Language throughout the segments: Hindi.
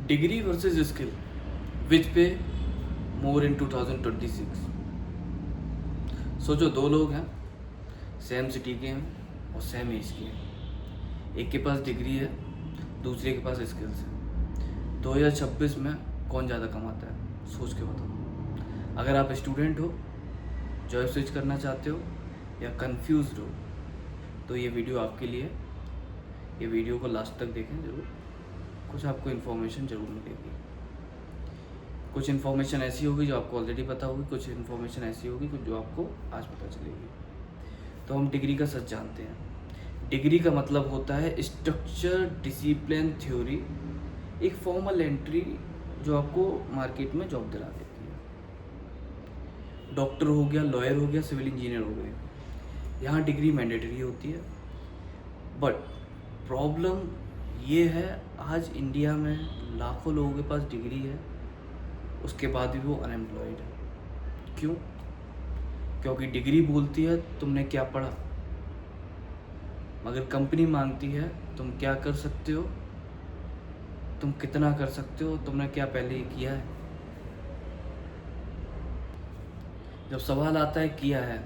डिग्री वर्सेस स्किल विच पे मोर इन 2026। सोचो, दो लोग हैं, सेम सिटी के हैं और सेम एज के हैं। एक के पास डिग्री है, दूसरे के पास स्किल्स है। 2026 में कौन ज़्यादा कमाता है? सोच के बताओ। अगर आप स्टूडेंट हो, जॉब स्विच करना चाहते हो या कंफ्यूज हो, तो ये वीडियो आपके लिए। ये वीडियो को लास्ट तक देखें ज़रूर, कुछ आपको इन्फॉर्मेशन ज़रूर मिलेगी। कुछ इन्फॉर्मेशन ऐसी होगी जो आपको ऑलरेडी पता होगी, कुछ इन्फॉर्मेशन ऐसी होगी जो आपको आज पता चलेगी। तो हम डिग्री का सच जानते हैं। डिग्री का मतलब होता है स्ट्रक्चर, डिसिप्लिन, थ्योरी, एक फॉर्मल एंट्री जो आपको मार्केट में जॉब दिला देती है। डॉक्टर हो गया, लॉयर हो गया, सिविल इंजीनियर हो गए, यहाँ डिग्री मैंडेटरी होती है। बट प्रॉब्लम ये है, आज इंडिया में लाखों लोगों के पास डिग्री है, उसके बाद भी वो अनएम्प्लॉयड है। क्यों? क्योंकि डिग्री बोलती है तुमने क्या पढ़ा, मगर कंपनी मांगती है तुम क्या कर सकते हो, तुम कितना कर सकते हो, तुमने क्या पहले ये किया है। जब सवाल आता है किया है,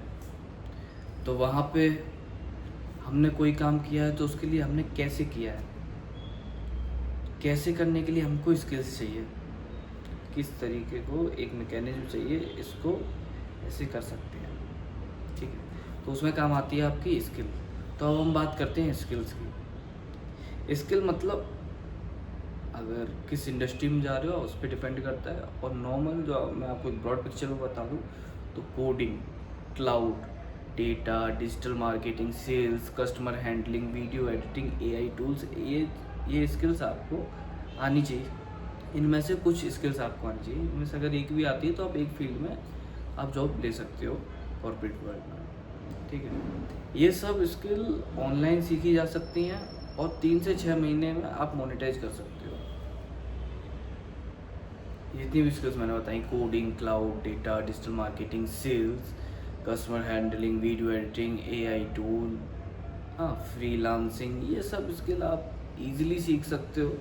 तो वहाँ पे हमने कोई काम किया है तो उसके लिए हमने कैसे किया है, कैसे करने के लिए हमको स्किल्स चाहिए, किस तरीके को एक मैकेनिज्म चाहिए, इसको ऐसे कर सकते हैं। ठीक है, तो उसमें काम आती है आपकी स्किल। तो अब हम बात करते हैं स्किल्स की। स्किल मतलब अगर किस इंडस्ट्री में जा रहे हो उस पर डिपेंड करता है। और नॉर्मल जो मैं आपको एक ब्रॉड पिक्चर में बता दूँ, तो coding, cloud, data, digital marketing, sales, customer handling, video editing, AI tools, ये स्किल्स आपको आनी चाहिए। इनमें से कुछ स्किल्स आपको आनी चाहिए। इनमें से अगर एक भी आती है तो आप एक फील्ड में आप जॉब ले सकते हो कॉर्पोरेट वर्ल्ड में। ठीक है, ये सब स्किल ऑनलाइन सीखी जा सकती हैं और 3 से 6 महीने में आप मोनेटाइज कर सकते हो। जितनी भी स्किल्स मैंने बताई, coding, cloud, data, digital marketing, sales, customer handling, video editing, AI tool, हाँ, फ्रीलांसिंग, ये सब स्किल आप इजीली सीख सकते हो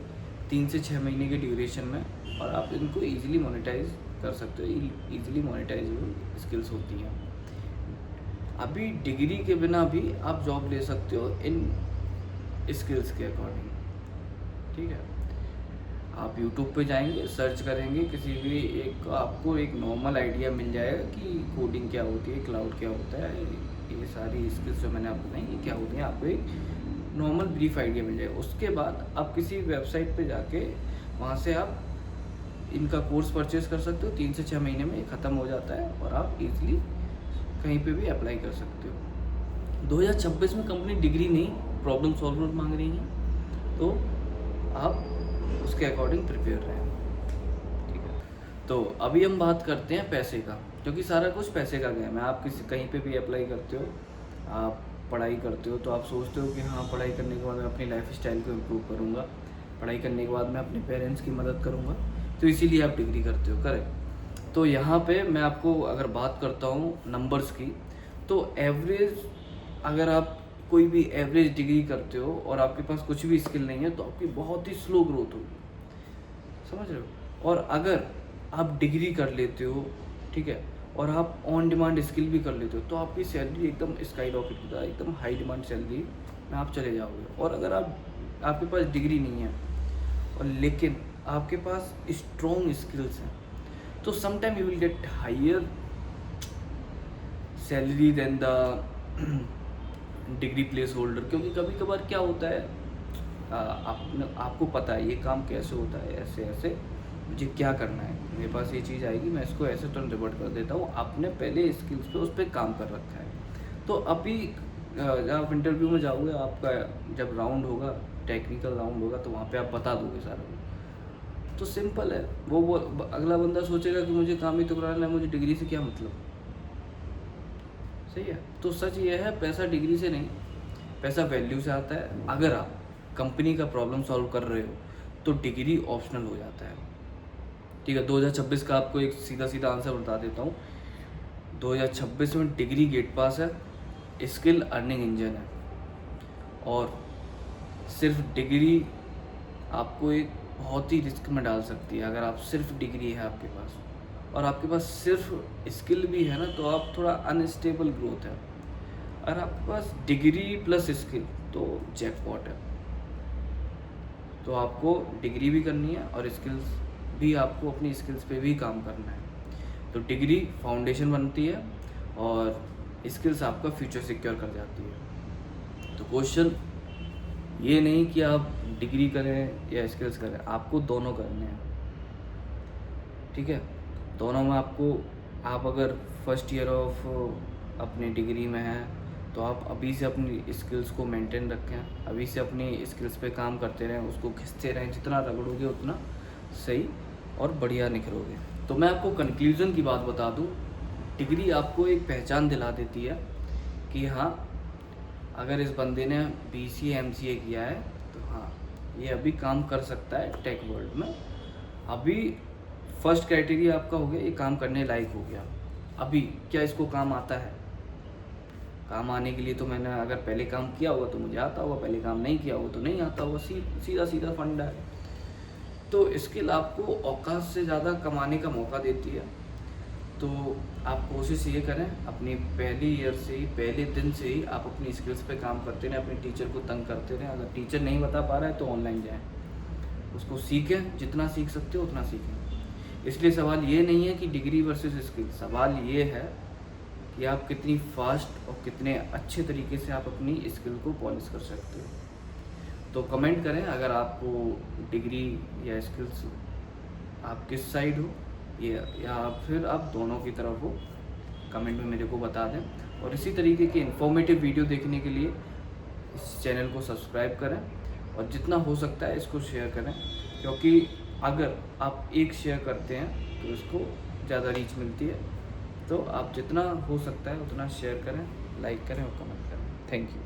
3 से 6 महीने के ड्यूरेशन में, और आप इनको इजीली मोनेटाइज कर सकते हो। इजीली मोनेटाइजेबल स्किल्स होती हैं। अभी डिग्री के बिना भी आप जॉब ले सकते हो इन स्किल्स के अकॉर्डिंग। ठीक है, आप यूट्यूब पे जाएंगे, सर्च करेंगे, किसी भी एक आपको एक नॉर्मल आइडिया मिल जाएगा कि कोडिंग क्या होती है, क्लाउड क्या होता है, ये सारी स्किल्स जो मैंने आपको बताई ये क्या होती हैं, आपको एक नॉर्मल ब्रीफ आइडिया मिल जाएगा। उसके बाद आप किसी वेबसाइट पे जाके वहाँ से आप इनका कोर्स परचेज कर सकते हो। 3 से 6 महीने में ये ख़त्म हो जाता है और आप इजीली कहीं पे भी अप्लाई कर सकते हो। 2026 में कंपनी डिग्री नहीं, प्रॉब्लम सॉल्वर मांग रही है, तो आप उसके अकॉर्डिंग प्रिपेयर रहें। ठीक है, तो अभी हम बात करते हैं पैसे का, क्योंकि सारा कुछ पैसे का गेम है। आप किसी कहीं पे भी अप्लाई करते हो, आप पढ़ाई करते हो, तो आप सोचते हो कि हाँ, पढ़ाई करने के बाद मैं अपनी लाइफ स्टाइल को इम्प्रूव करूँगा, पढ़ाई करने के बाद मैं अपने पेरेंट्स की मदद करूँगा, तो इसीलिए आप डिग्री करते हो। करेक्ट। तो यहाँ पे मैं आपको अगर बात करता हूँ नंबर्स की, तो एवरेज, अगर आप कोई भी एवरेज डिग्री करते हो और आपके पास कुछ भी स्किल नहीं है, तो आपकी बहुत ही स्लो ग्रोथ होगी। समझ रहे हो? और अगर आप डिग्री कर लेते हो, ठीक है, और आप ऑन डिमांड स्किल भी कर लेते हो, तो आपकी सैलरी एकदम स्काई रॉकेट की तरह, एकदम हाई डिमांड सैलरी में आप चले जाओगे। और अगर आपके पास डिग्री नहीं है और लेकिन आपके पास स्ट्रॉन्ग स्किल्स हैं, तो sometime you will get higher salary than the degree place holder. क्योंकि कभी कभार क्या होता है, आपको पता है ये काम कैसे होता है, ऐसे ऐसे मुझे क्या करना है, मेरे पास ये चीज़ आएगी, मैं इसको ऐसे टर्न रिवर्ट कर देता हूँ। आपने पहले स्किल्स पे उस पर काम कर रखा है। तो अभी आप इंटरव्यू में जाओगे, आपका जब राउंड होगा, टेक्निकल राउंड होगा, तो वहाँ पे आप बता दोगे सारा कुछ। तो सिंपल है, वो अगला बंदा सोचेगा कि मुझे काम ही तो कराना है, मुझे डिग्री से क्या मतलब। सही है। तो सच ये है, पैसा डिग्री से नहीं, पैसा वैल्यू से आता है। अगर आप कंपनी का प्रॉब्लम सॉल्व कर रहे हो तो डिग्री ऑप्शनल हो जाता है। ठीक है, 2026 का आपको एक सीधा सीधा आंसर बता देता हूँ। 2026 में डिग्री गेट पास है, स्किल अर्निंग इंजन है। और सिर्फ डिग्री आपको एक बहुत ही रिस्क में डाल सकती है। अगर आप सिर्फ डिग्री है आपके पास और आपके पास सिर्फ स्किल भी है ना, तो आप थोड़ा अनस्टेबल ग्रोथ है। अगर आपके पास डिग्री प्लस स्किल तो जैकपॉट है। तो आपको डिग्री भी करनी है और स्किल्स भी, आपको अपनी स्किल्स पे भी काम करना है। तो डिग्री फाउंडेशन बनती है और स्किल्स आपका फ्यूचर सिक्योर कर जाती है। तो क्वेश्चन ये नहीं कि आप डिग्री करें या स्किल्स करें, आपको दोनों करने हैं, ठीक है। दोनों में आपको, आप अगर फर्स्ट ईयर ऑफ अपनी डिग्री में हैं तो आप अभी से अपनी स्किल्स को मेंटेन रखें, अभी से अपनी स्किल्स पे काम करते रहें, उसको खींचते रहें। जितना रगड़ोगे उतना सही और बढ़िया निखरोगे। तो मैं आपको कंक्लूज़न की बात बता दूं, डिग्री आपको एक पहचान दिला देती है कि हाँ, अगर इस बंदे ने BCA MCA किया है तो हाँ, ये अभी काम कर सकता है टेक वर्ल्ड में। अभी फर्स्ट क्राइटेरिया आपका हो गया, ये काम करने लायक हो गया। अभी क्या इसको काम आता है? काम आने के लिए तो मैंने अगर पहले काम किया होगा तो मुझे आता होगा, पहले काम नहीं किया होगा तो नहीं आता होगा। सीधा सीधा फंडा है। तो स्किल आपको औकात से ज़्यादा कमाने का मौका देती है। तो आप कोशिश ये करें, अपनी पहली ईयर से ही, पहले दिन से ही आप अपनी स्किल्स पे काम करते रहें, अपने टीचर को तंग करते रहें। अगर टीचर नहीं बता पा रहा है तो ऑनलाइन जाएं, उसको सीखें, जितना सीख सकते हो उतना सीखें। इसलिए सवाल ये नहीं है कि डिग्री वर्सेस स्किल, सवाल ये है कि आप कितनी फास्ट और कितने अच्छे तरीके से आप अपनी स्किल को पॉलिश कर सकते हो। तो कमेंट करें अगर आपको डिग्री या स्किल्स, आप किस साइड हो, ये या फिर आप दोनों की तरफ हो, कमेंट में मेरे को बता दें। और इसी तरीके की इन्फॉर्मेटिव वीडियो देखने के लिए इस चैनल को सब्सक्राइब करें और जितना हो सकता है इसको शेयर करें, क्योंकि अगर आप एक शेयर करते हैं तो इसको ज़्यादा रीच मिलती है। तो आप जितना हो सकता है उतना शेयर करें, लाइक करें और कमेंट करें। Thank you.